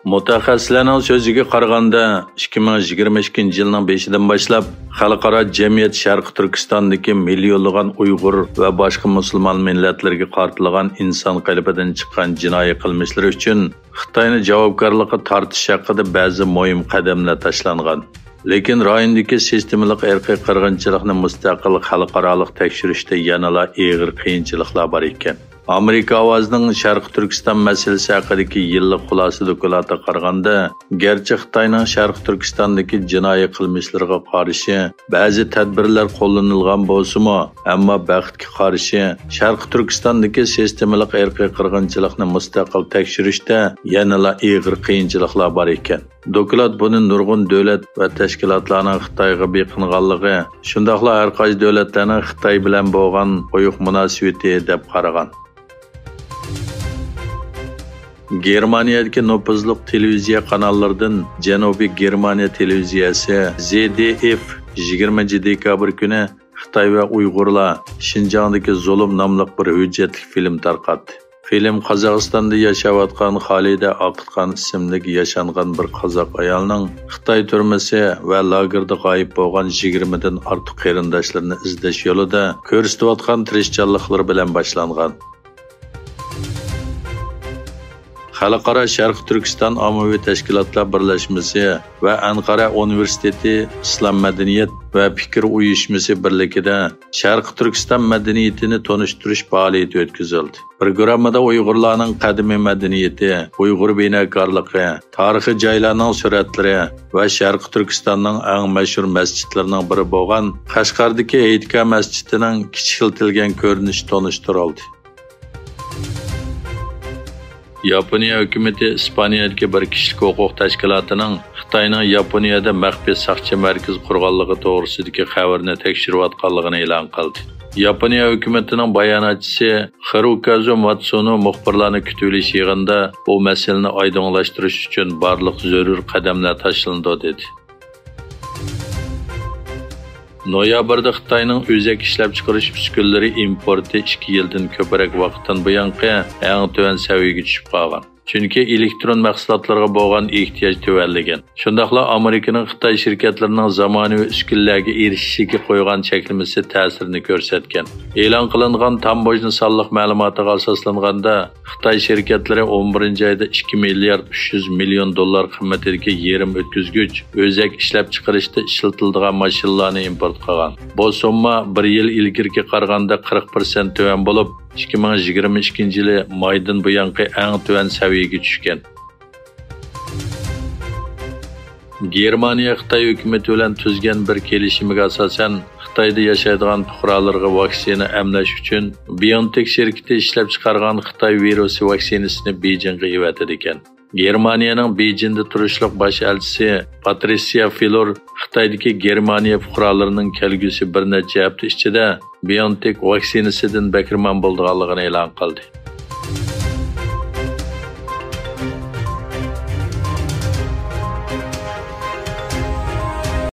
Mutaxassislarning so'ziga qaraganda 2022 yilning 5-dan boshlab xalqaro jamiyat Sharq Turkistondagi millionlagan Uyg'ur va boshqa musulmon millatlarga qartilgan inson qalbidan chiqqan jinoiy qilmishlar uchun Xitoyni javobgarlikka tortish haqida ba'zi muhim qadamlar tashlangan. Lekin rayondagi sistemalik irqiy qirg'inchilikni mustaqil xalqaro tekshirishda yanada og'ir qiyinchiliklar bor ekan. Amerika ovozining Sharq Turkiston masalasi haqidagi yillik xulosa doklatiga qaraganda, garchi Xitoyning Sharq Turkistondagi jinoiy qilmishlarga qarshi ba'zi tadbirlar qo'llanilgan bo'lsa-mu, ammo baxtga qarshi Sharq Turkistondagi sistemalik irqiy qirg'inchilikni mustaqil tekshirishda yanada og'ir qiyinchiliklar bor ekan. Doklad buni nurg'un davlat va tashkilotlarning Xitoyga beqinganligi, shundaqla har qaysi davlatlarning Xitoy bilan bo'lgan qo'yiq munosabati deb qaragan. Germaniyadagi nopuzli televiziya kanallaridan Janubiy Germaniya televiziyasi ZDF 20 dekabr kuni Xitoy va Uyg'urlar Xinjiangdagi zulm nomli bir hujjatli film tarqatdi. Film Qozog'istonda yashayotgan Xolida Oqitxon ismli yashangan bir qozoq ayolning Xitoy turmasi va lagerda g'oyib bo'lgan 20 dan ortiq qarindoshlarini izlash yo'lida ko'rsatayotgan tirishchanliklari bilan boshlangan. Xalqaro Sharq Turkiston ommaviy tashkilotlar birlashmasi va Anqara Universiteti Islom madaniyat va fikr uyushmasi birligida Sharq Turkiston madaniyatini tonishtirish faoliyati o'tkazildi. Programmada Uyg'urlarning qadimiy madaniyati, Uyg'ur binokorligi, tarixiy joylarning suratlari va Sharq Turkistonning eng mashhur masjidlarining biri bo'lgan Qashqardagi Eytka masjidining kichikiltirilgan ko'rinishi tanishtirildi. Yaponiya hukumati Ispaniyadagi bir kishilik huquq tashkilotining Xitoyning Yaponiyada maxfiy saqchi markaz qurganligi to'g'risidagi xabarni tekshirayotganligini e'lon qildi. Yaponiya hukumatining bayonotchisi Harukazu Matsuno muxbirlarni kutib olish yig'inida bu masalani oydinlashtirish uchun barliq zarur qadamlar tashlandi dedi. Noyabrda Xitoyning o'zak ishlab chiqarish uskunalari importi 2 yildan ko'proq vaqtdan buyon eng tuvan saviyaga tushib qolgan. Chunki elektron mahsulotlarga bo'lgan ehtiyoj tuvanlagan. Shundaqla Amerikaning Xitoy shirkatlarining zamonaviy uskunalarga erishishiga qo'ygan cheklamasi ta'sirini ko'rsatgan. E'lon qilingan tambojni sonliq ma'lumotiga asoslanganda, Xitoy shirkatlari 11-oyda 2 milliard 300 million dollar qimmatidagi yerim o'tkazgich, o'zak ishlab chiqarishda ishlatiladigan mashinalarni import qilgan. Bu summa 1 yil ilgariga qaraganda 40% tuvan bo'lib, 2022 yili maydan buyanqi eng tuvan saviyaga tushgan. Germaniya Xitoy hukumati bilan tuzgan bir kelishimga asosan Xitoyda yashaydigan fuqarolarga vaksina emlash uchun BioNTech shirkati ishlab chiqargan Xitoy virusi vaksinasini Beijingga evatadi ekan. Germaniyaning Beijingda turishliq bosh elchisi Patricia Filor Xitoydagi Germaniya fuqarolarining kelgusi bir necha hafta ichida BioNTech vaksinasidan bakirman bo'lganligini e'lon qildi.